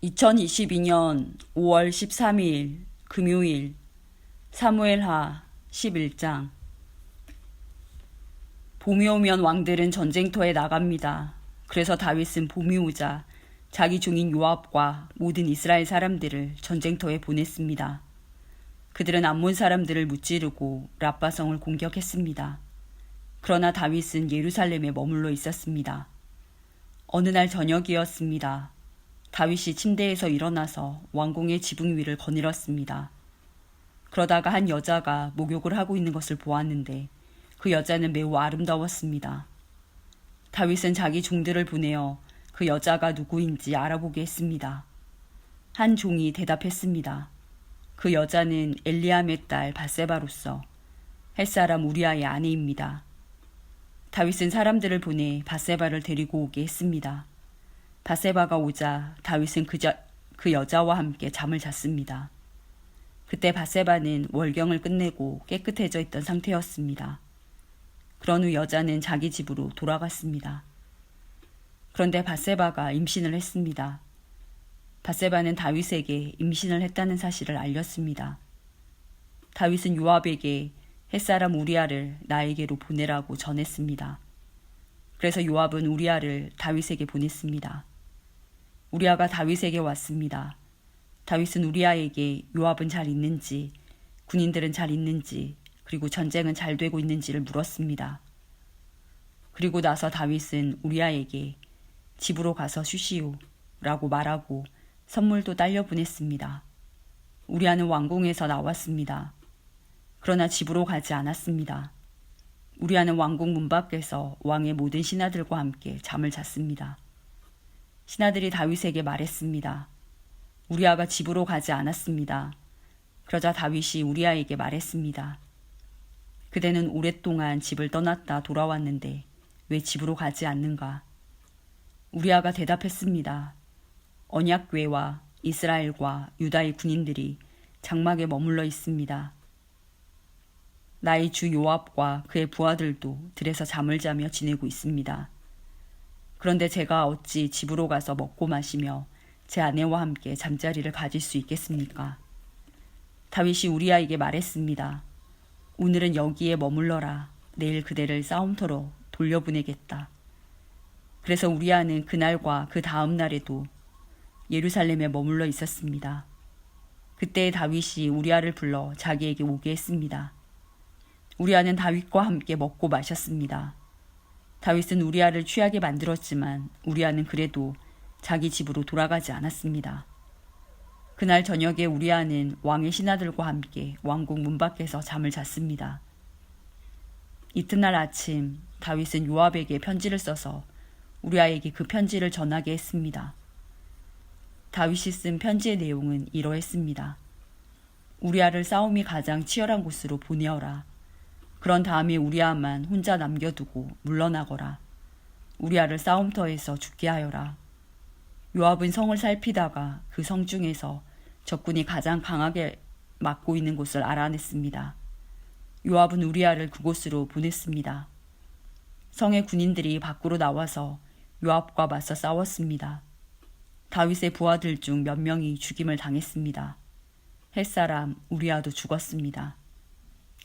2022년 5월 13일 금요일 사무엘하 11장. 봄이 오면 왕들은 전쟁터에 나갑니다. 그래서 다윗은 봄이 오자 자기 종인 요압과 모든 이스라엘 사람들을 전쟁터에 보냈습니다. 그들은 암몬 사람들을 무찌르고 라빠성을 공격했습니다. 그러나 다윗은 예루살렘에 머물러 있었습니다. 어느 날 저녁이었습니다. 다윗이 침대에서 일어나서 왕궁의 지붕 위를 거닐었습니다. 그러다가 한 여자가 목욕을 하고 있는 것을 보았는데 그 여자는 매우 아름다웠습니다. 다윗은 자기 종들을 보내어 그 여자가 누구인지 알아보게 했습니다. 한 종이 대답했습니다. 그 여자는 엘리암의 딸 밧세바로서 햇사람 우리아의 아내입니다. 다윗은 사람들을 보내 밧세바를 데리고 오게 했습니다. 밧세바가 오자 다윗은 그 여자와 함께 잠을 잤습니다. 그때 밧세바는 월경을 끝내고 깨끗해져 있던 상태였습니다. 그런 후 여자는 자기 집으로 돌아갔습니다. 그런데 밧세바가 임신을 했습니다. 밧세바는 다윗에게 임신을 했다는 사실을 알렸습니다. 다윗은 요압에게 햇사람 우리아를 나에게로 보내라고 전했습니다. 그래서 요압은 우리아를 다윗에게 보냈습니다. 우리아가 다윗에게 왔습니다. 다윗은 우리아에게 요압은 잘 있는지, 군인들은 잘 있는지, 그리고 전쟁은 잘 되고 있는지를 물었습니다. 그리고 나서 다윗은 우리아에게 집으로 가서 쉬시오 라고 말하고 선물도 딸려 보냈습니다. 우리아는 왕궁에서 나왔습니다. 그러나 집으로 가지 않았습니다. 우리아는 왕궁 문 밖에서 왕의 모든 신하들과 함께 잠을 잤습니다. 신하들이 다윗에게 말했습니다. 우리아가 집으로 가지 않았습니다. 그러자 다윗이 우리아에게 말했습니다. 그대는 오랫동안 집을 떠났다 돌아왔는데 왜 집으로 가지 않는가? 우리아가 대답했습니다. 언약궤와 이스라엘과 유다의 군인들이 장막에 머물러 있습니다. 나의 주 요압과 그의 부하들도 들에서 잠을 자며 지내고 있습니다. 그런데 제가 어찌 집으로 가서 먹고 마시며 제 아내와 함께 잠자리를 가질 수 있겠습니까? 다윗이 우리아에게 말했습니다. 오늘은 여기에 머물러라. 내일 그대를 싸움터로 돌려보내겠다. 그래서 우리아는 그날과 그 다음 날에도 예루살렘에 머물러 있었습니다. 그때 다윗이 우리아를 불러 자기에게 오게 했습니다. 우리아는 다윗과 함께 먹고 마셨습니다. 다윗은 우리아를 취하게 만들었지만 우리아는 그래도 자기 집으로 돌아가지 않았습니다. 그날 저녁에 우리아는 왕의 신하들과 함께 왕궁 문 밖에서 잠을 잤습니다. 이튿날 아침 다윗은 요압에게 편지를 써서 우리아에게 그 편지를 전하게 했습니다. 다윗이 쓴 편지의 내용은 이러했습니다. 우리아를 싸움이 가장 치열한 곳으로 보내어라. 그런 다음에 우리아만 혼자 남겨두고 물러나거라. 우리아를 싸움터에서 죽게 하여라. 요압은 성을 살피다가 그 성 중에서 적군이 가장 강하게 막고 있는 곳을 알아냈습니다. 요압은 우리아를 그곳으로 보냈습니다. 성의 군인들이 밖으로 나와서 요압과 맞서 싸웠습니다. 다윗의 부하들 중 몇 명이 죽임을 당했습니다. 햇사람 우리아도 죽었습니다.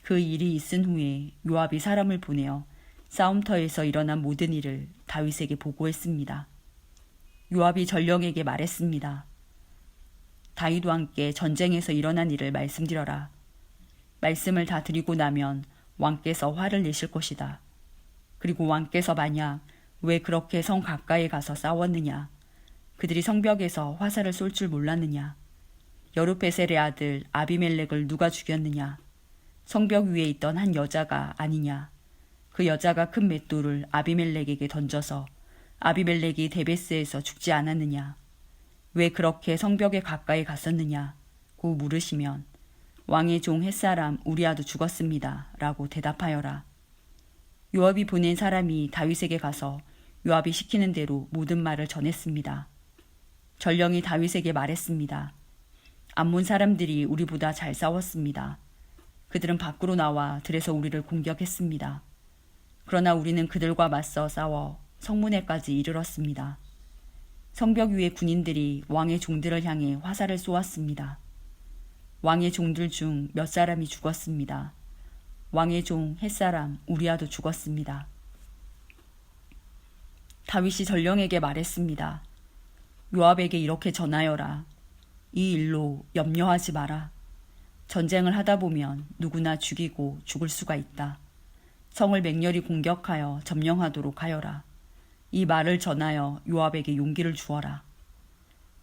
그 일이 있은 후에 요압이 사람을 보내어 싸움터에서 일어난 모든 일을 다윗에게 보고했습니다. 요압이 전령에게 말했습니다. 다윗과 함께 전쟁에서 일어난 일을 말씀드려라. 말씀을 다 드리고 나면 왕께서 화를 내실 것이다. 그리고 왕께서 만약 왜 그렇게 성 가까이 가서 싸웠느냐? 그들이 성벽에서 화살을 쏠 줄 몰랐느냐? 여룹베셀의 아들 아비멜렉을 누가 죽였느냐? 성벽 위에 있던 한 여자가 아니냐? 그 여자가 큰 맷돌을 아비멜렉에게 던져서 아비멜렉이 데베스에서 죽지 않았느냐? 왜 그렇게 성벽에 가까이 갔었느냐? 고 물으시면 왕의 종 햇사람 우리아도 죽었습니다. 라고 대답하여라. 요압이 보낸 사람이 다윗에게 가서 요압이 시키는 대로 모든 말을 전했습니다. 전령이 다윗에게 말했습니다. 암몬 사람들이 우리보다 잘 싸웠습니다. 그들은 밖으로 나와 들에서 우리를 공격했습니다. 그러나 우리는 그들과 맞서 싸워 성문에까지 이르렀습니다. 성벽 위에 군인들이 왕의 종들을 향해 화살을 쏘았습니다. 왕의 종들 중 몇 사람이 죽었습니다. 왕의 종 햇사람 우리아도 죽었습니다. 다윗이 전령에게 말했습니다. 요압에게 이렇게 전하여라. 이 일로 염려하지 마라. 전쟁을 하다 보면 누구나 죽이고 죽을 수가 있다. 성을 맹렬히 공격하여 점령하도록 하여라. 이 말을 전하여 요압에게 용기를 주어라.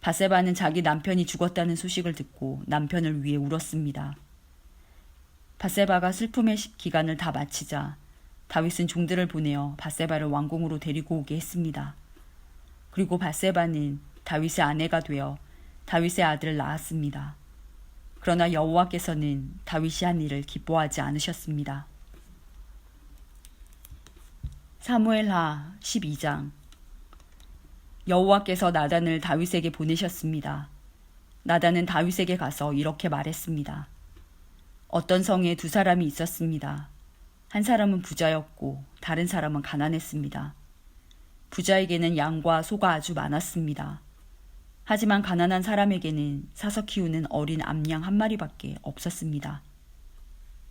바세바는 자기 남편이 죽었다는 소식을 듣고 남편을 위해 울었습니다. 바세바가 슬픔의 기간을 다 마치자 다윗은 종들을 보내어 바세바를 왕궁으로 데리고 오게 했습니다. 그리고 바세바는 다윗의 아내가 되어 다윗의 아들을 낳았습니다. 그러나 여호와께서는 다윗이 한 일을 기뻐하지 않으셨습니다. 사무엘하 12장. 여호와께서 나단을 다윗에게 보내셨습니다. 나단은 다윗에게 가서 이렇게 말했습니다. 어떤 성에 두 사람이 있었습니다. 한 사람은 부자였고 다른 사람은 가난했습니다. 부자에게는 양과 소가 아주 많았습니다. 하지만 가난한 사람에게는 사서 키우는 어린 암양 한 마리밖에 없었습니다.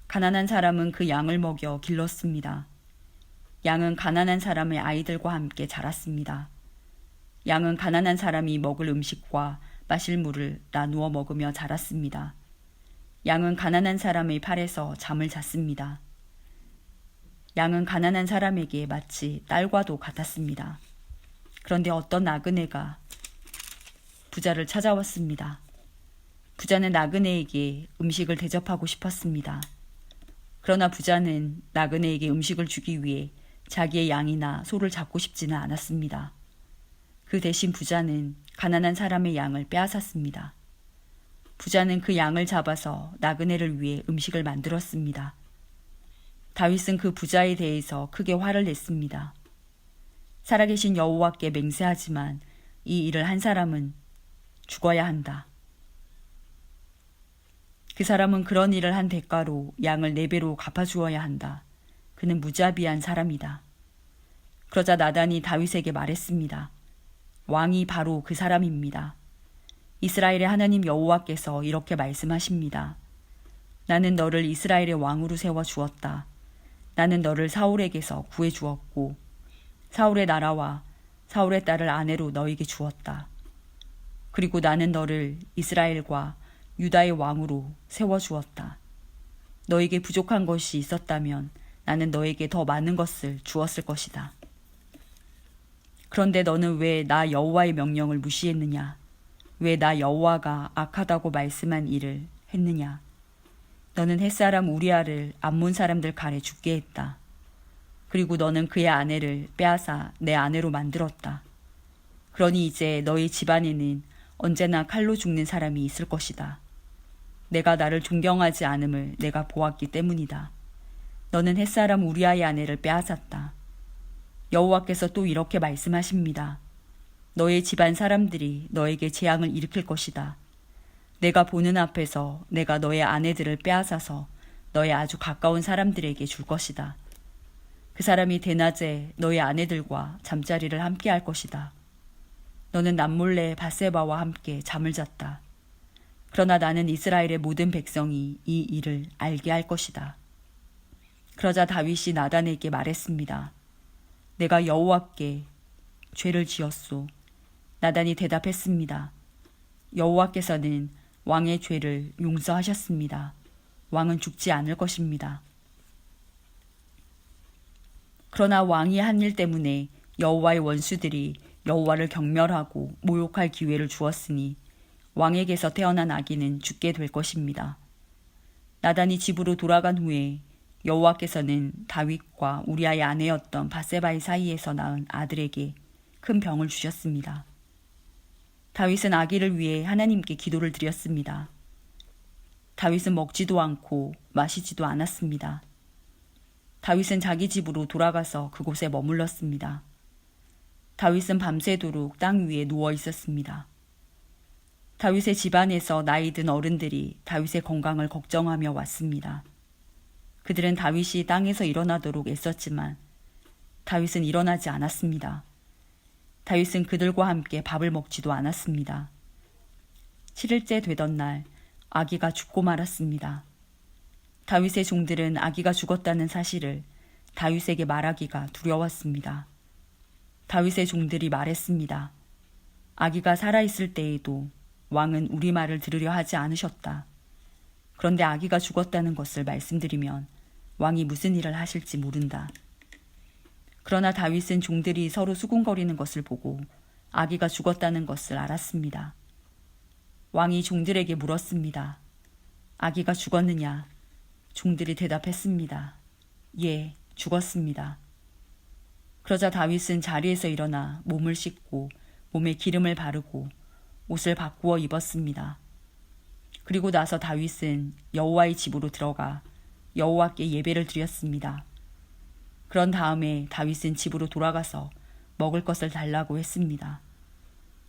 가난한 사람은 그 양을 먹여 길렀습니다. 양은 가난한 사람의 아이들과 함께 자랐습니다. 양은 가난한 사람이 먹을 음식과 마실 물을 나누어 먹으며 자랐습니다. 양은 가난한 사람의 팔에서 잠을 잤습니다. 양은 가난한 사람에게 마치 딸과도 같았습니다. 그런데 어떤 나그네가 부자를 찾아왔습니다. 부자는 나그네에게 음식을 대접하고 싶었습니다. 그러나 부자는 나그네에게 음식을 주기 위해 자기의 양이나 소를 잡고 싶지는 않았습니다. 그 대신 부자는 가난한 사람의 양을 빼앗았습니다. 부자는 그 양을 잡아서 나그네를 위해 음식을 만들었습니다. 다윗은 그 부자에 대해서 크게 화를 냈습니다. 살아계신 여호와께 맹세하지만 이 일을 한 사람은 죽어야 한다. 그 사람은 그런 일을 한 대가로 양을 4배로 갚아주어야 한다. 그는 무자비한 사람이다. 그러자 나단이 다윗에게 말했습니다. 왕이 바로 그 사람입니다. 이스라엘의 하나님 여호와께서 이렇게 말씀하십니다. 나는 너를 이스라엘의 왕으로 세워주었다. 나는 너를 사울에게서 구해주었고 사울의 나라와 사울의 딸을 아내로 너에게 주었다. 그리고 나는 너를 이스라엘과 유다의 왕으로 세워주었다. 너에게 부족한 것이 있었다면 나는 너에게 더 많은 것을 주었을 것이다. 그런데 너는 왜 나 여호와의 명령을 무시했느냐? 왜 나 여호와가 악하다고 말씀한 일을 했느냐? 너는 햇사람 우리아를 암몬 사람들 칼에 죽게 했다. 그리고 너는 그의 아내를 빼앗아 내 아내로 만들었다. 그러니 이제 너희 집안에는 언제나 칼로 죽는 사람이 있을 것이다. 내가 나를 존경하지 않음을 내가 보았기 때문이다. 너는 햇사람 우리아의 아내를 빼앗았다. 여호와께서 또 이렇게 말씀하십니다. 너의 집안 사람들이 너에게 재앙을 일으킬 것이다. 내가 보는 앞에서 내가 너의 아내들을 빼앗아서 너의 아주 가까운 사람들에게 줄 것이다. 그 사람이 대낮에 너의 아내들과 잠자리를 함께 할 것이다. 너는 남몰래 바세바와 함께 잠을 잤다. 그러나 나는 이스라엘의 모든 백성이 이 일을 알게 할 것이다. 그러자 다윗이 나단에게 말했습니다. 내가 여호와께 죄를 지었소. 나단이 대답했습니다. 여호와께서는 왕의 죄를 용서하셨습니다. 왕은 죽지 않을 것입니다. 그러나 왕이 한 일 때문에 여호와의 원수들이 여호와를 경멸하고 모욕할 기회를 주었으니 왕에게서 태어난 아기는 죽게 될 것입니다. 나단이 집으로 돌아간 후에 여호와께서는 다윗과 우리아의 아내였던 바세바의 사이에서 낳은 아들에게 큰 병을 주셨습니다. 다윗은 아기를 위해 하나님께 기도를 드렸습니다. 다윗은 먹지도 않고 마시지도 않았습니다. 다윗은 자기 집으로 돌아가서 그곳에 머물렀습니다. 다윗은 밤새도록 땅 위에 누워 있었습니다. 다윗의 집안에서 나이 든 어른들이 다윗의 건강을 걱정하며 왔습니다. 그들은 다윗이 땅에서 일어나도록 애썼지만 다윗은 일어나지 않았습니다. 다윗은 그들과 함께 밥을 먹지도 않았습니다. 7일째 되던 날 아기가 죽고 말았습니다. 다윗의 종들은 아기가 죽었다는 사실을 다윗에게 말하기가 두려웠습니다. 다윗의 종들이 말했습니다. 아기가 살아있을 때에도 왕은 우리 말을 들으려 하지 않으셨다. 그런데 아기가 죽었다는 것을 말씀드리면 왕이 무슨 일을 하실지 모른다. 그러나 다윗은 종들이 서로 수군거리는 것을 보고 아기가 죽었다는 것을 알았습니다. 왕이 종들에게 물었습니다. 아기가 죽었느냐? 종들이 대답했습니다. 예, 죽었습니다. 그러자 다윗은 자리에서 일어나 몸을 씻고 몸에 기름을 바르고 옷을 바꾸어 입었습니다. 그리고 나서 다윗은 여호와의 집으로 들어가 여호와께 예배를 드렸습니다. 그런 다음에 다윗은 집으로 돌아가서 먹을 것을 달라고 했습니다.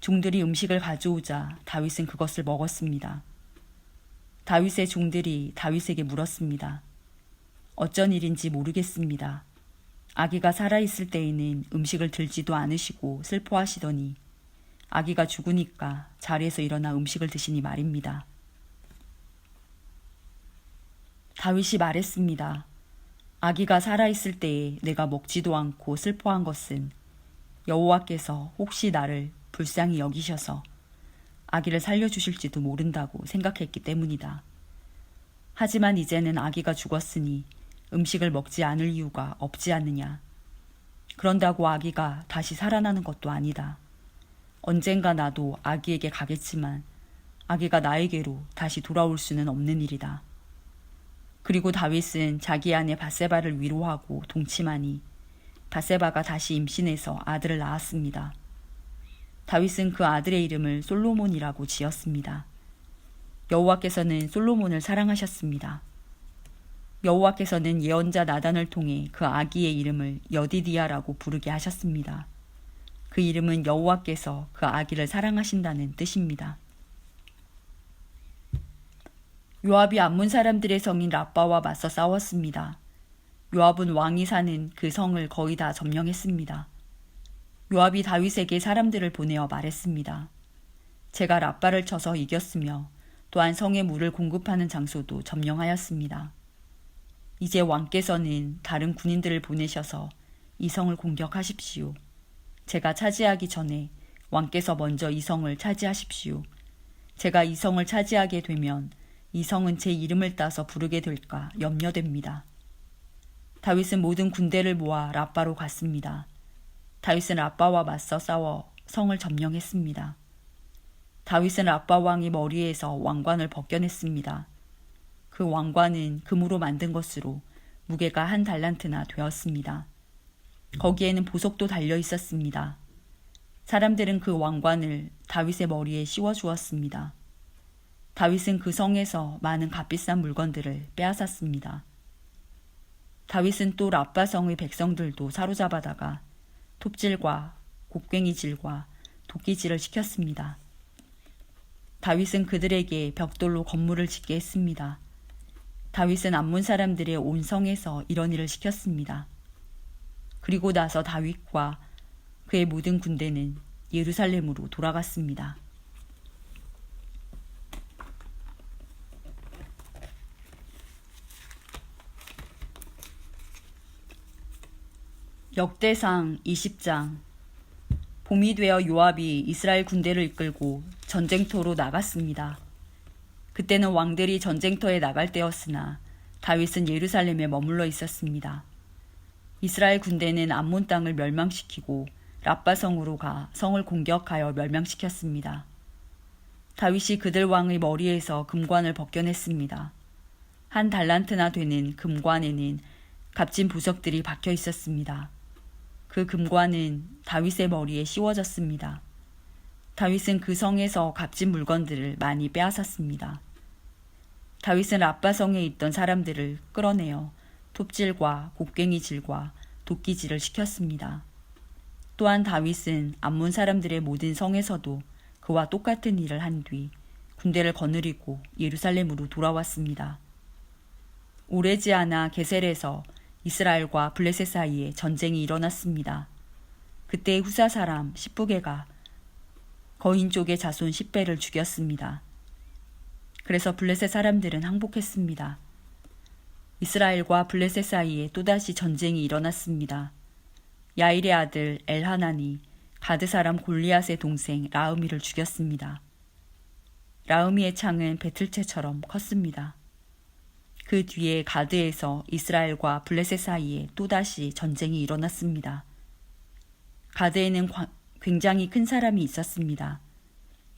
종들이 음식을 가져오자 다윗은 그것을 먹었습니다. 다윗의 종들이 다윗에게 물었습니다. 어쩐 일인지 모르겠습니다. 아기가 살아있을 때에는 음식을 들지도 않으시고 슬퍼하시더니 아기가 죽으니까 자리에서 일어나 음식을 드시니 말입니다. 다윗이 말했습니다. 아기가 살아있을 때에 내가 먹지도 않고 슬퍼한 것은 여호와께서 혹시 나를 불쌍히 여기셔서 아기를 살려주실지도 모른다고 생각했기 때문이다. 하지만 이제는 아기가 죽었으니 음식을 먹지 않을 이유가 없지 않느냐. 그런다고 아기가 다시 살아나는 것도 아니다. 언젠가 나도 아기에게 가겠지만 아기가 나에게로 다시 돌아올 수는 없는 일이다. 그리고 다윗은 자기 아내 밧세바를 위로하고 동침하니 밧세바가 다시 임신해서 아들을 낳았습니다. 다윗은 그 아들의 이름을 솔로몬이라고 지었습니다. 여호와께서는 솔로몬을 사랑하셨습니다. 여호와께서는 예언자 나단을 통해 그 아기의 이름을 여디디아라고 부르게 하셨습니다. 그 이름은 여호와께서 그 아기를 사랑하신다는 뜻입니다. 요압이 암몬 사람들의 성인 라빠와 맞서 싸웠습니다. 요압은 왕이 사는 그 성을 거의 다 점령했습니다. 요압이 다윗에게 사람들을 보내어 말했습니다. 제가 라빠를 쳐서 이겼으며 또한 성에 물을 공급하는 장소도 점령하였습니다. 이제 왕께서는 다른 군인들을 보내셔서 이 성을 공격하십시오. 제가 차지하기 전에 왕께서 먼저 이 성을 차지하십시오. 제가 이 성을 차지하게 되면 이 성은 제 이름을 따서 부르게 될까 염려됩니다. 다윗은 모든 군대를 모아 라빠로 갔습니다. 다윗은 라빠와 맞서 싸워 성을 점령했습니다. 다윗은 라빠 왕의 머리에서 왕관을 벗겨냈습니다. 그 왕관은 금으로 만든 것으로 무게가 1달란트나 되었습니다. 거기에는 보석도 달려 있었습니다. 사람들은 그 왕관을 다윗의 머리에 씌워주었습니다. 다윗은 그 성에서 많은 값비싼 물건들을 빼앗았습니다. 다윗은 또 라빠 성의 백성들도 사로잡아다가 톱질과 곡괭이질과 도끼질을 시켰습니다. 다윗은 그들에게 벽돌로 건물을 짓게 했습니다. 다윗은 암몬 사람들의 온 성에서 이런 일을 시켰습니다. 그리고 나서 다윗과 그의 모든 군대는 예루살렘으로 돌아갔습니다. 역대상 20장. 봄이 되어 요압이 이스라엘 군대를 이끌고 전쟁터로 나갔습니다. 그때는 왕들이 전쟁터에 나갈 때였으나 다윗은 예루살렘에 머물러 있었습니다. 이스라엘 군대는 암몬 땅을 멸망시키고 라빠 성으로 가 성을 공격하여 멸망시켰습니다. 다윗이 그들 왕의 머리에서 금관을 벗겨냈습니다. 1달란트나 되는 금관에는 값진 보석들이 박혀 있었습니다. 그 금관은 다윗의 머리에 씌워졌습니다. 다윗은 그 성에서 값진 물건들을 많이 빼앗았습니다. 다윗은 라빠 성에 있던 사람들을 끌어내어 톱질과 곡괭이질과 도끼질을 시켰습니다. 또한 다윗은 암몬 사람들의 모든 성에서도 그와 똑같은 일을 한 뒤 군대를 거느리고 예루살렘으로 돌아왔습니다. 오래지 않아 게셀에서 이스라엘과 블레셋 사이에 전쟁이 일어났습니다. 그때 후사 사람 십부게가 거인 쪽의 자손 10배를 죽였습니다. 그래서 블레셋 사람들은 항복했습니다. 이스라엘과 블레셋 사이에 또다시 전쟁이 일어났습니다. 야일의 아들 엘하난이 가드 사람 골리앗의 동생 라흐미를 죽였습니다. 라흐미의 창은 배틀채처럼 컸습니다. 그 뒤에 가드에서 이스라엘과 블레셋 사이에 또다시 전쟁이 일어났습니다. 가드에는 굉장히 큰 사람이 있었습니다.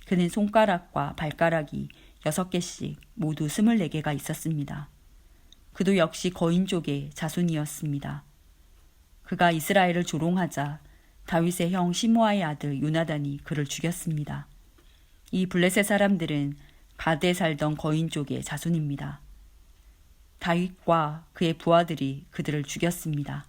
그는 손가락과 발가락이 6개씩 모두 24개가 있었습니다. 그도 역시 거인족의 자손이었습니다. 그가 이스라엘을 조롱하자 다윗의 형 시므아의 아들 요나단이 그를 죽였습니다. 이 블레셋 사람들은 가드에 살던 거인족의 자손입니다. 다윗과 그의 부하들이 그들을 죽였습니다.